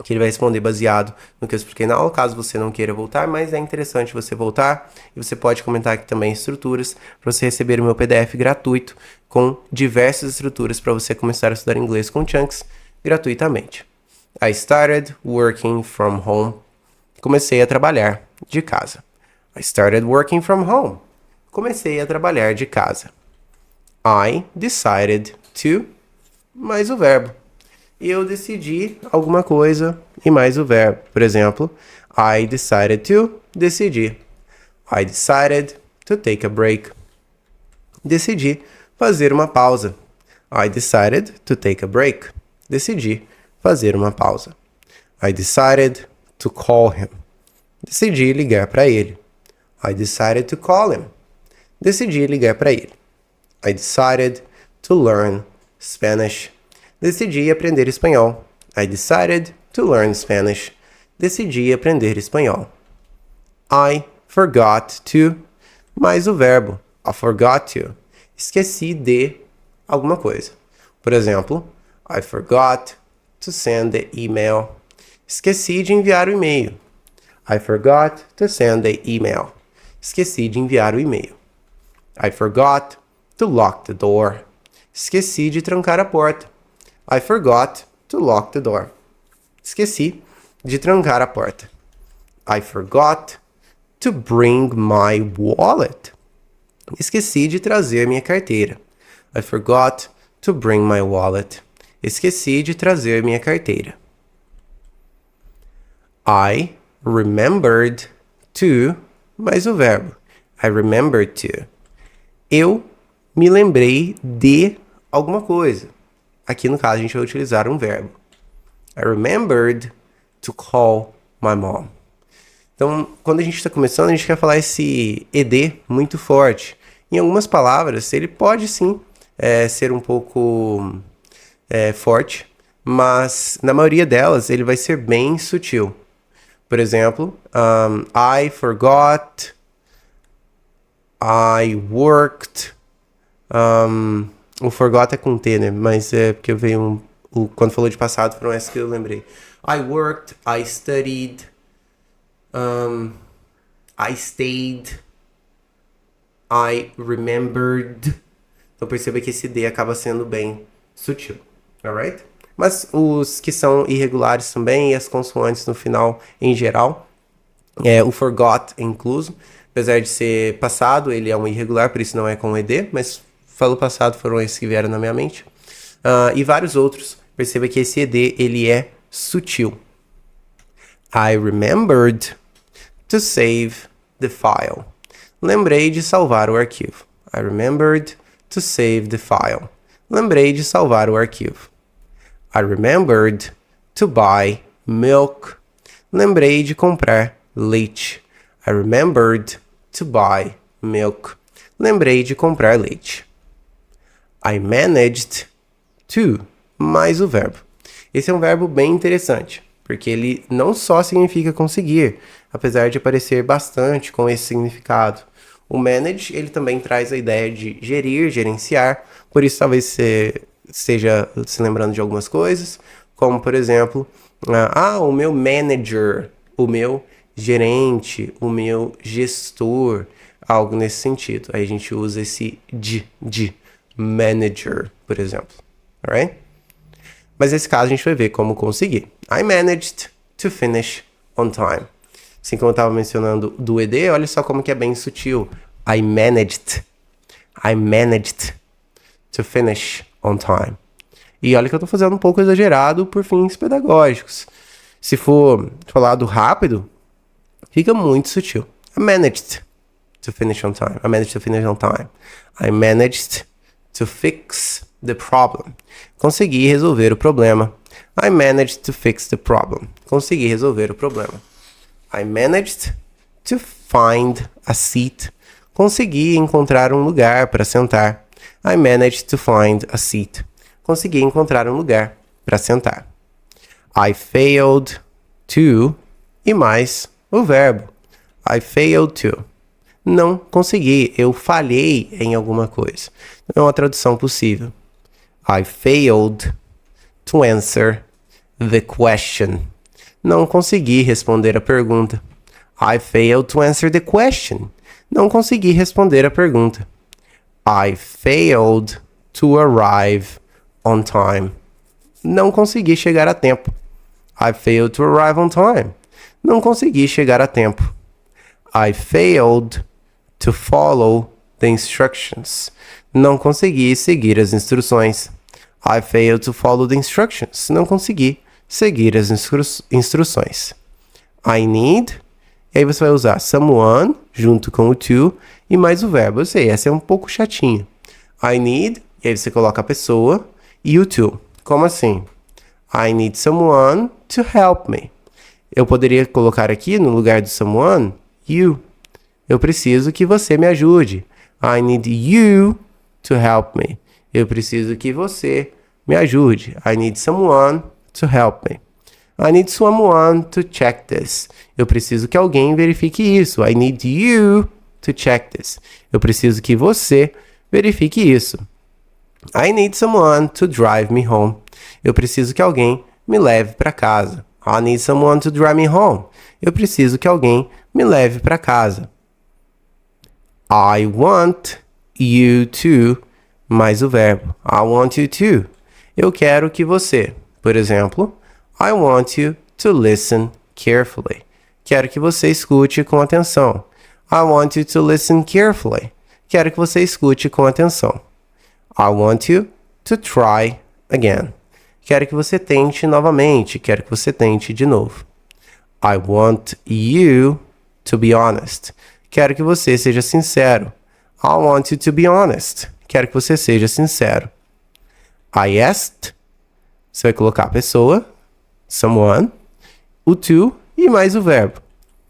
A: que ele vai responder baseado no que eu expliquei na aula, caso você não queira voltar, mas é interessante você voltar e você pode comentar aqui também estruturas para você receber o meu PDF gratuito com diversas estruturas para você começar a estudar inglês com Chunks gratuitamente. I started working from home. Comecei a trabalhar de casa. I started working from home. Comecei a trabalhar de casa. I decided to, mais o verbo. Eu decidi alguma coisa e mais o verbo. Por exemplo, I decided to, decidi. I decided to take a break. Decidi fazer uma pausa. I decided to take a break. Decidi fazer uma pausa. I decided to call him. Decidi ligar para ele. I decided to call him. Decidi ligar para ele. I decided to learn Spanish. Decidi aprender espanhol. I decided to learn Spanish. Decidi aprender espanhol. I forgot to, mais o verbo. I forgot to. Esqueci de alguma coisa. Por exemplo, I forgot to send the email. Esqueci de enviar o e-mail. I forgot to send the email. Esqueci de enviar o e-mail. I forgot to lock the door. Esqueci de trancar a porta. I forgot to lock the door. Esqueci de trancar a porta. I forgot to bring my wallet. Esqueci de trazer minha carteira. I forgot to bring my wallet. Esqueci de trazer minha carteira. I remembered to, mais o verbo. I remembered to. Eu me lembrei de alguma coisa. Aqui no caso a gente vai utilizar um verbo. I remembered to call my mom. Então, quando a gente está começando, a gente quer falar esse ed muito forte. Em algumas palavras, ele pode sim ser um pouco forte, mas na maioria delas ele vai ser bem sutil. Por exemplo, I forgot, I worked. O forgot é com T, né? Mas é porque veio quando falou de passado, foram essas que eu lembrei. I worked, I studied, I stayed, I remembered. Então perceba que esse D acaba sendo bem sutil, alright? Mas os que são irregulares também, e as consoantes no final em geral, o forgot é incluso. Apesar de ser passado, ele é um irregular, por isso não é com ED, mas falou passado, foram esses que vieram na minha mente. E vários outros. Perceba que esse ED, ele é sutil. I remembered to save the file. Lembrei de salvar o arquivo. I remembered to save the file. Lembrei de salvar o arquivo. I remembered to buy milk. Lembrei de comprar leite. I remembered to buy milk. Lembrei de comprar leite. I managed to, mais o verbo. Esse é um verbo bem interessante, porque ele não só significa conseguir, apesar de aparecer bastante com esse significado. O manage, ele também traz a ideia de gerir, gerenciar, por isso talvez você esteja se lembrando de algumas coisas, como por exemplo, o meu manager, o meu gerente, o meu gestor, algo nesse sentido. Aí a gente usa esse de manager, por exemplo, alright? Mas nesse caso a gente vai ver como conseguir. I managed to finish on time. Assim como eu estava mencionando do ED, olha só como que é bem sutil. I managed to finish on time. E olha que eu estou fazendo um pouco exagerado por fins pedagógicos. Se for falado rápido, fica muito sutil. I managed to finish on time. I managed to finish on time. I managed to fix the problem. Consegui resolver o problema. I managed to fix the problem. Consegui resolver o problema. I managed to find a seat. Consegui encontrar um lugar para sentar. I managed to find a seat. Consegui encontrar um lugar para sentar. I failed to, e mais o verbo. I failed to. Não consegui, eu falhei em alguma coisa. Não é uma tradução possível. I failed to answer the question. Não consegui responder a pergunta. I failed to answer the question. Não consegui responder a pergunta. I failed to arrive on time. Não consegui chegar a tempo. I failed to arrive on time. Não consegui chegar a tempo. I failed to follow the instructions. Não consegui seguir as instruções. I failed to follow the instructions. Não consegui seguir as instruções. I need, e aí você vai usar someone junto com o to e mais o verbo. Eu sei, essa é um pouco chatinho. I need, e aí você coloca a pessoa e o to. Como assim? I need someone to help me. Eu poderia colocar aqui no lugar do someone, you. Eu preciso que você me ajude. I need you to help me. Eu preciso que você me ajude. I need someone to help me. I need someone to check this. Eu preciso que alguém verifique isso. I need you to check this. Eu preciso que você verifique isso. I need someone to drive me home. Eu preciso que alguém me leve para casa. I need someone to drive me home. Eu preciso que alguém me leve para casa. I want you to mais o verbo. I want you to. Eu quero que você. Por exemplo, I want you to listen carefully. Quero que você escute com atenção. I want you to listen carefully. Quero que você escute com atenção. I want you to try again. Quero que você tente novamente. Quero que você tente de novo. I want you to be honest. Quero que você seja sincero. I want you to be honest. Quero que você seja sincero. I asked. Você vai colocar a pessoa, someone, o to e mais o verbo.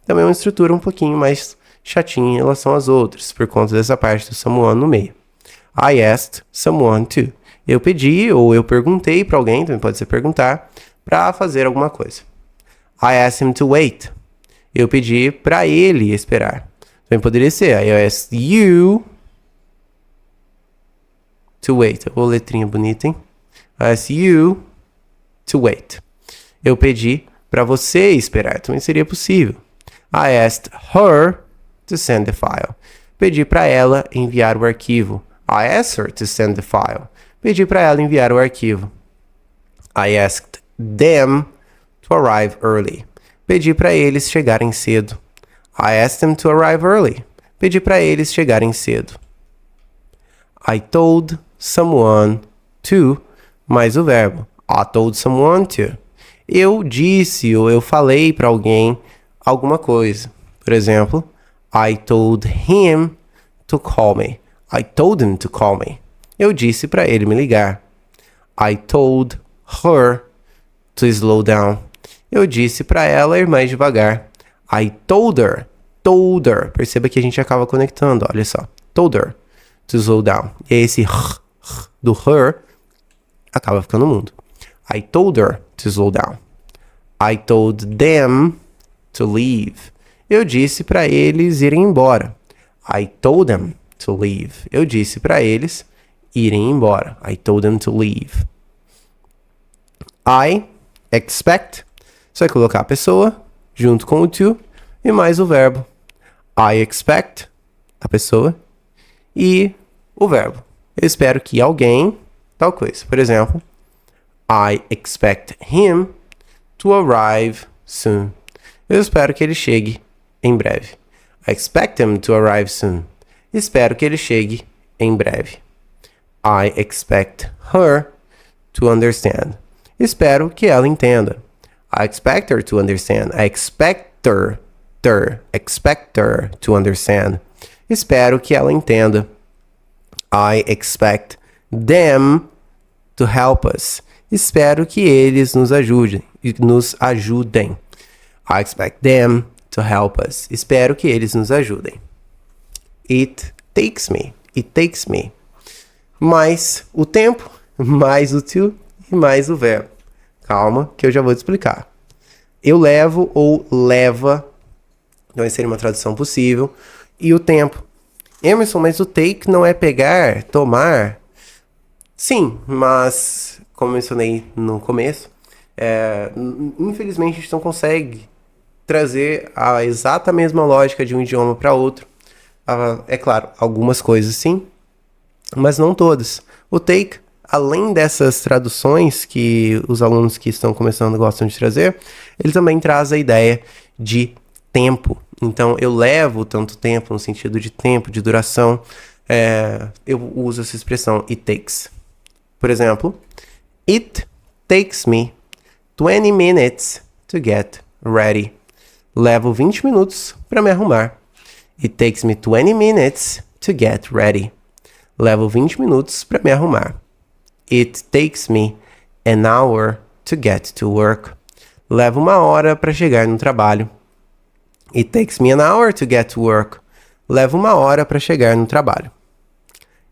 A: Também é uma estrutura um pouquinho mais chatinha em relação às outras, por conta dessa parte do someone no meio. I asked someone to. Eu pedi ou eu perguntei para alguém, também pode ser perguntar, para fazer alguma coisa. I asked him to wait. Eu pedi para ele esperar. Também poderia ser I asked you to wait. Ô, letrinha bonita, hein? I asked you to wait. Eu pedi para você esperar. Também seria possível. I asked her to send the file. Pedi para ela enviar o arquivo. I asked her to send the file. Pedi para ela enviar o arquivo. I asked them to arrive early. Pedi para eles chegarem cedo. I asked them to arrive early. Pedi para eles chegarem cedo. I told someone to, mais o verbo. I told someone to. Eu disse ou eu falei para alguém alguma coisa. Por exemplo, I told him to call me. I told him to call me. Eu disse para ele me ligar. I told her to slow down. Eu disse para ela ir mais devagar. I told her. Told her. Perceba que a gente acaba conectando, olha só. Told her to slow down. E esse do her acaba ficando mudo. I told her to slow down. I told them to leave. Eu disse para eles irem embora. I told them to leave. Eu disse para eles irem embora. I told them to leave. I expect. Você vai colocar a pessoa junto com o to e mais o verbo. I expect a pessoa e o verbo. Eu espero que alguém, tal coisa. Por exemplo, I expect him to arrive soon. Eu espero que ele chegue em breve. I expect him to arrive soon. Espero que ele chegue em breve. I expect her to understand. Espero que ela entenda. I expect her to understand. I expect her to understand. Espero que ela entenda. I expect them to help us. Espero que eles nos ajudem. I expect them to help us. Espero que eles nos ajudem. It takes me. It takes me. Mais o tempo, mais o to e mais o verbo. Calma, que eu já vou te explicar. Eu levo ou leva, não seria uma tradução possível. E o tempo. Emerson, mas o take não é pegar, tomar? Sim, mas como mencionei no começo, infelizmente a gente não consegue trazer a exata mesma lógica de um idioma para outro. É claro, algumas coisas sim, mas não todas. O take, além dessas traduções que os alunos que estão começando gostam de trazer, ele também traz a ideia de tempo. Então, eu levo tanto tempo no sentido de tempo, de duração. Eu uso essa expressão, it takes. Por exemplo, it takes me 20 minutes to get ready. Levo 20 minutos para me arrumar. It takes me 20 minutes to get ready. Levo 20 minutos para me arrumar. It takes me an hour to get to work. Levo 1 hora para chegar no trabalho. It takes me an hour to get to work. Levo 1 hora para chegar no trabalho.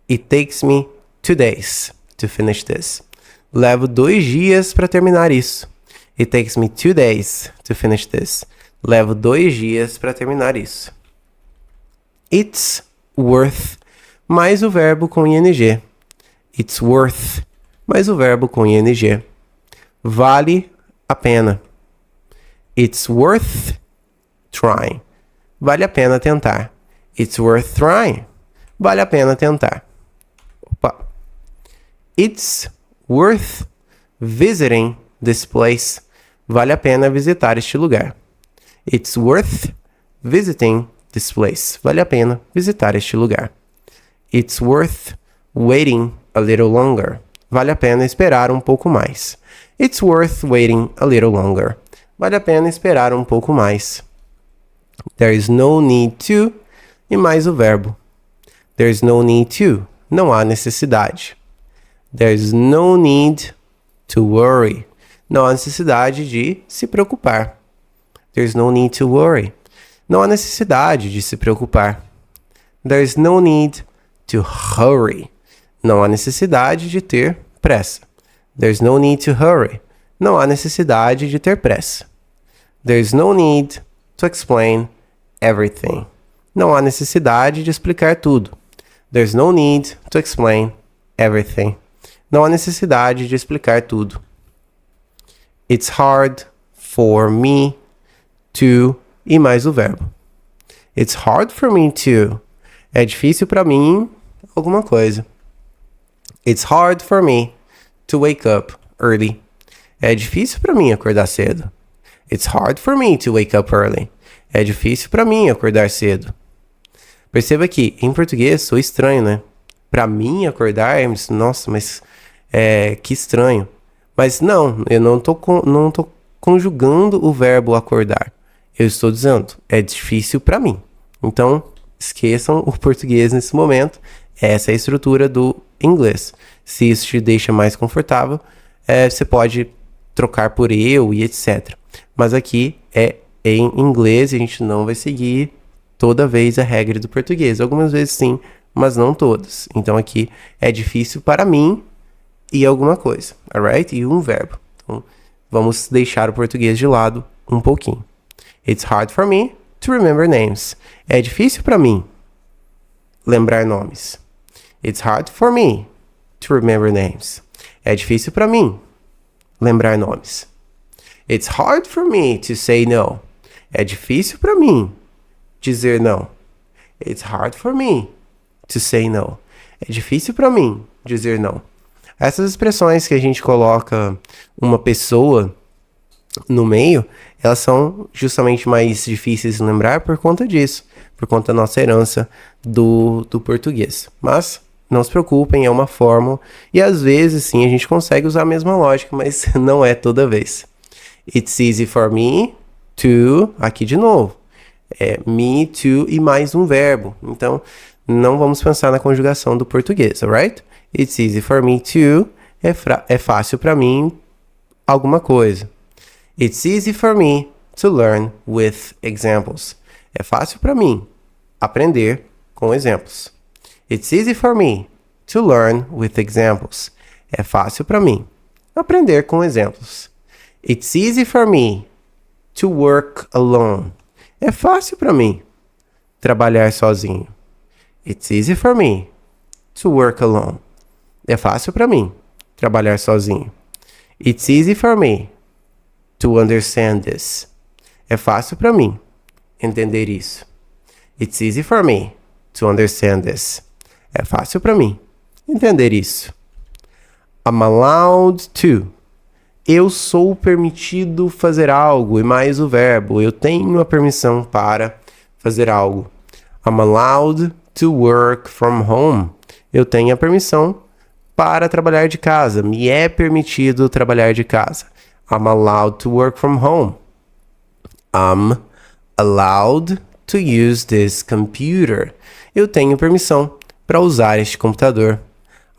A: It takes me 2 days to finish this. Levo 2 dias para terminar isso. It takes me 2 days to finish this. Levo 2 dias para terminar isso. It's worth, mais o verbo com ing. It's worth, mais o verbo com ing. Vale a pena. It's worth trying. Vale a pena tentar. It's worth trying. Vale a pena tentar. Opa, It's worth visiting this place. Vale a pena visitar este lugar. It's worth visiting this place. Vale a pena visitar este lugar. It's worth waiting a little longer. Vale a pena esperar um pouco mais. It's worth waiting a little longer. Vale a pena esperar um pouco mais. There is no need to e mais o verbo. There is no need to. Não há necessidade. There is no need to worry. Não há necessidade de se preocupar. There is no need to worry. Não há necessidade de se preocupar. There is no need to hurry. Não há necessidade de ter pressa. There is no need to hurry. Não há necessidade de ter pressa. There is no need to explain everything. Não há necessidade de explicar tudo. There is no need to explain everything. Não há necessidade de explicar tudo. It's hard for me to e mais o verbo. It's hard for me to. É difícil para mim alguma coisa. It's hard for me to wake up early. É difícil para mim acordar cedo. It's hard for me to wake up early. É difícil para mim acordar cedo. Perceba que em português sou estranho, né? Para mim acordar, nossa, mas que estranho. Mas não, eu não tô conjugando o verbo acordar. Eu estou dizendo, é difícil para mim. Então, esqueçam o português nesse momento. Essa é a estrutura do inglês. Se isso te deixa mais confortável, você pode trocar por eu e etc. Mas aqui é em inglês e a gente não vai seguir toda vez a regra do português. Algumas vezes sim, mas não todas. Então aqui é difícil para mim e alguma coisa, alright? E um verbo. Então vamos deixar o português de lado um pouquinho. It's hard for me to remember names. É difícil para mim lembrar nomes. It's hard for me to remember names. É difícil para mim lembrar nomes. It's hard for me to say no. É difícil para mim dizer não. It's hard for me to say no. É difícil para mim dizer não. Essas expressões que a gente coloca uma pessoa no meio, elas são justamente mais difíceis de lembrar por conta disso, por conta da nossa herança do português. Mas não se preocupem, é uma fórmula e às vezes sim a gente consegue usar a mesma lógica, mas não é toda vez. It's easy for me to, aqui de novo, me, to e mais um verbo. Então, não vamos pensar na conjugação do português, alright? It's easy for me to, é fácil para mim alguma coisa. It's easy for me to learn with examples. É fácil para mim aprender com exemplos. It's easy for me to learn with examples. É fácil para mim aprender com exemplos. It's easy for me to work alone. É fácil para mim trabalhar sozinho. It's easy for me to work alone. É fácil para mim trabalhar sozinho. It's easy for me to understand this. É fácil para mim entender isso. It's easy for me to understand this. É fácil para mim entender isso. I'm allowed to. Eu sou permitido fazer algo e mais o verbo. Eu tenho a permissão para fazer algo. I'm allowed to work from home. Eu tenho a permissão para trabalhar de casa. Me é permitido trabalhar de casa. I'm allowed to work from home. I'm allowed to use this computer. Eu tenho permissão para usar este computador.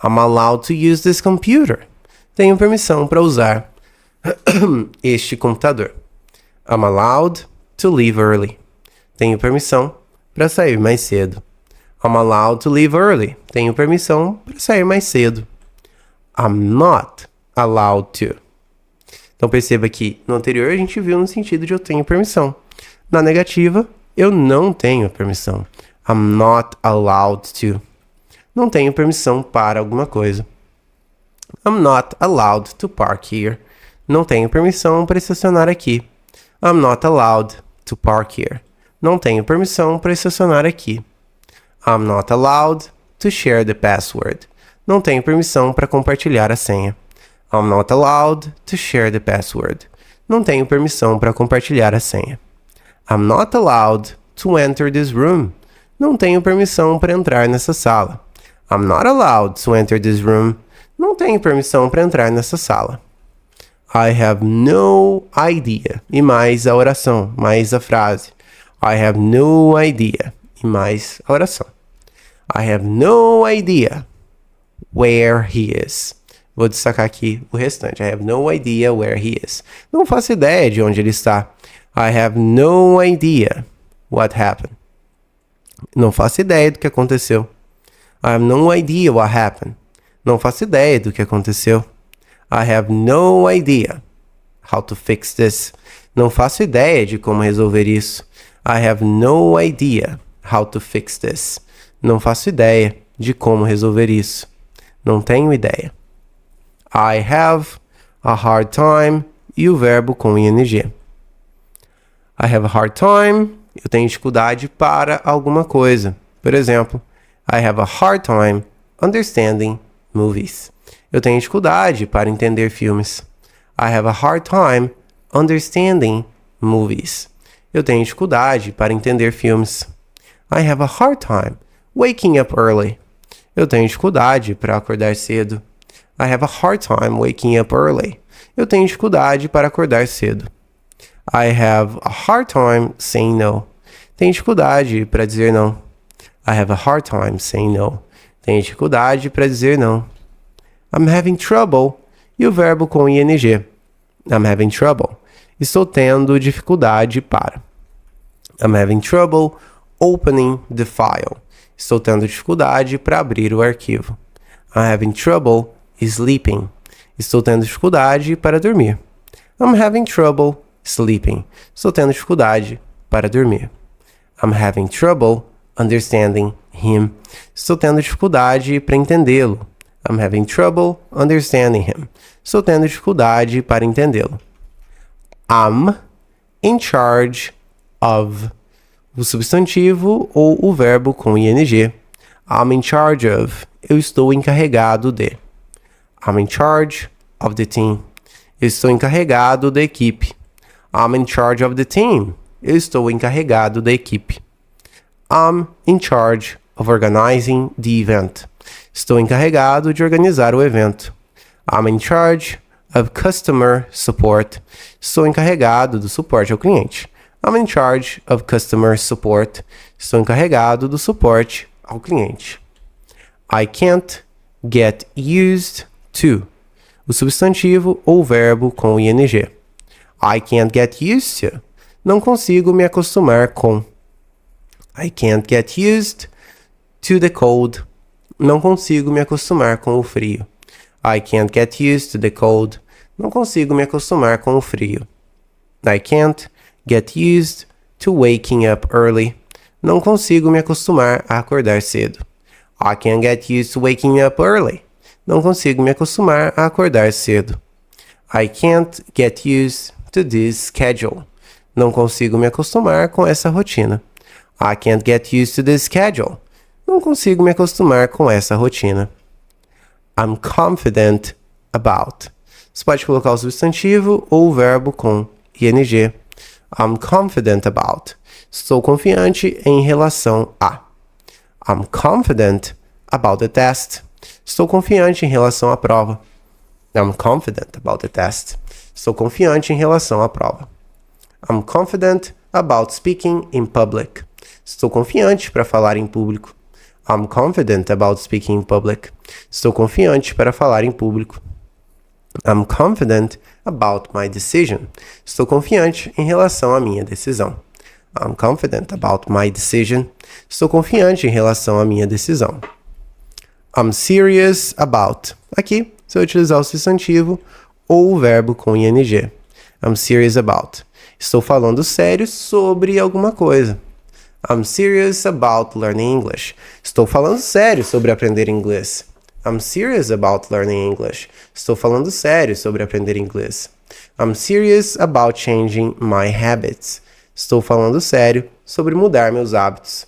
A: I'm allowed to use this computer. Tenho permissão para usar este computador. I'm allowed to leave early. Tenho permissão para sair mais cedo. I'm allowed to leave early. Tenho permissão para sair mais cedo. I'm not allowed to. Então perceba que no anterior a gente viu no sentido de eu tenho permissão. Na negativa, eu não tenho permissão. I'm not allowed to. Não tenho permissão para alguma coisa. I'm not allowed to park here. Não tenho permissão para estacionar aqui. I'm not allowed to park here. Não tenho permissão para estacionar aqui. I'm not allowed to share the password. Não tenho permissão para compartilhar a senha. I'm not allowed to share the password. Não tenho permissão para compartilhar a senha. I'm not allowed to enter this room. Não tenho permissão para entrar nessa sala. I'm not allowed to enter this room. Não tenho permissão para entrar nessa sala. I have no idea. E mais a oração, mais a frase. I have no idea. E mais a oração. I have no idea where he is. Vou destacar aqui o restante. I have no idea where he is. Não faço ideia de onde ele está. I have no idea what happened. Não faço ideia do que aconteceu. I have no idea what happened. Não faço ideia do que aconteceu. I have no idea how to fix this. Não faço ideia de como resolver isso. I have no idea how to fix this. Não faço ideia de como resolver isso. Não tenho ideia. I have a hard time e o verbo com ing. I have a hard time. Eu tenho dificuldade para alguma coisa. Por exemplo, I have a hard time understanding movies. Eu tenho dificuldade para entender filmes. I have a hard time understanding movies. Eu tenho dificuldade para entender filmes. I have a hard time waking up early. Eu tenho dificuldade para acordar cedo. I have a hard time waking up early. Eu tenho dificuldade para acordar cedo. I have a hard time saying no. Tenho dificuldade para dizer não. I have a hard time saying no. Tenho dificuldade para dizer não. I'm having trouble. E o verbo com ing. I'm having trouble. Estou tendo dificuldade para. I'm having trouble opening the file. Estou tendo dificuldade para abrir o arquivo. I'm having trouble sleeping. Estou tendo dificuldade para dormir. I'm having trouble sleeping. Estou tendo dificuldade para dormir. I'm having trouble understanding him. Estou tendo dificuldade para entendê-lo. I'm having trouble understanding him. Estou tendo dificuldade para entendê-lo. I'm in charge of. O substantivo ou o verbo com ing. I'm in charge of. Eu estou encarregado de. I'm in charge of the team. Eu estou encarregado da equipe. I'm in charge of the team. Eu estou encarregado da equipe. I'm in charge of organizing the event. Estou encarregado de organizar o evento. I'm in charge of customer support. Estou encarregado do suporte ao cliente. I'm in charge of customer support. Estou encarregado do suporte ao cliente. I can't get used to. O substantivo ou verbo com ing. I can't get used to. Não consigo me acostumar com. I can't get used to the cold. Não consigo me acostumar com o frio. I can't get used to the cold. Não consigo me acostumar com o frio. I can't get used to waking up early. Não consigo me acostumar a acordar cedo. I can't get used to waking up early. Não consigo me acostumar a acordar cedo. I can't get used to this schedule. Não consigo me acostumar com essa rotina. I can't get used to this schedule. Não consigo me acostumar com essa rotina. I'm confident about. Você pode colocar o substantivo ou o verbo com ing. I'm confident about. Estou confiante em relação a. I'm confident about the test. Estou confiante em relação à prova. I'm confident about the test. Estou confiante em relação à prova. I'm confident about speaking in public. Estou confiante para falar em público. I'm confident about speaking in public. Estou confiante para falar em público. I'm confident about my decision. Estou confiante em relação à minha decisão. I'm confident about my decision. Estou confiante em relação à minha decisão. I'm serious about. Aqui, você vai utilizar o substantivo ou o verbo com ing. I'm serious about. Estou falando sério sobre alguma coisa. I'm serious about learning English. Estou falando sério sobre aprender inglês. I'm serious about learning English. Estou falando sério sobre aprender inglês. I'm serious about changing my habits. Estou falando sério sobre mudar meus hábitos.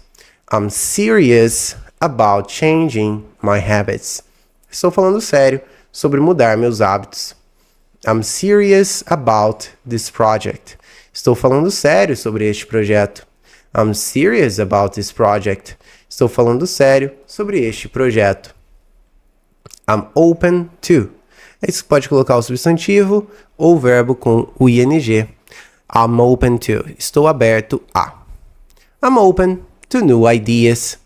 A: I'm serious about changing my habits. Estou falando sério sobre mudar meus hábitos. I'm serious about this project. Estou falando sério sobre este projeto. I'm serious about this project. Estou falando sério sobre este projeto. I'm open to. Aí você pode colocar o substantivo ou o verbo com o ing. I'm open to. Estou aberto a. I'm open to new ideas.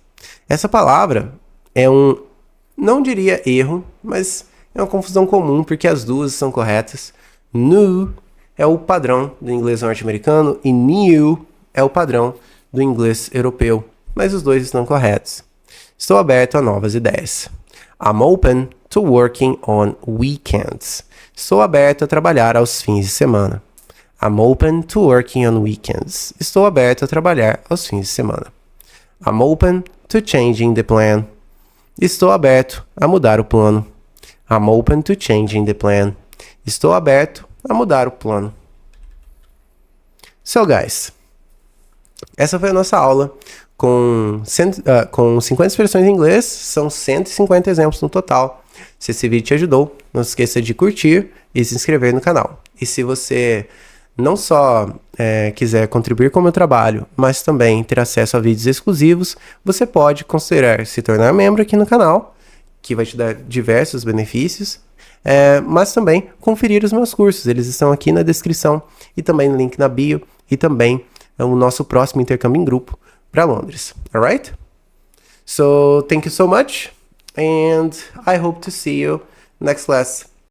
A: Essa palavra é não diria erro, mas é uma confusão comum porque as duas são corretas. New é o padrão do inglês norte-americano e new é o padrão do inglês europeu, mas os dois estão corretos. Estou aberto a novas ideias. I'm open to working on weekends. Estou aberto a trabalhar aos fins de semana. I'm open to working on weekends. Estou aberto a trabalhar aos fins de semana. I'm open to changing the plan. Estou aberto a mudar o plano. I'm open to changing the plan. Estou aberto a mudar o plano. So, guys, essa foi a nossa aula com 50 expressões em inglês. São 150 exemplos no total. Se esse vídeo te ajudou, não se esqueça de curtir e se inscrever no canal. E se você não só quiser contribuir com o meu trabalho, mas também ter acesso a vídeos exclusivos, você pode considerar se tornar membro aqui no canal, que vai te dar diversos benefícios, mas também conferir os meus cursos. Eles estão aqui na descrição e também no link na bio e também o nosso próximo intercâmbio em grupo para Londres. Alright? So, thank you so much and I hope to see you next class.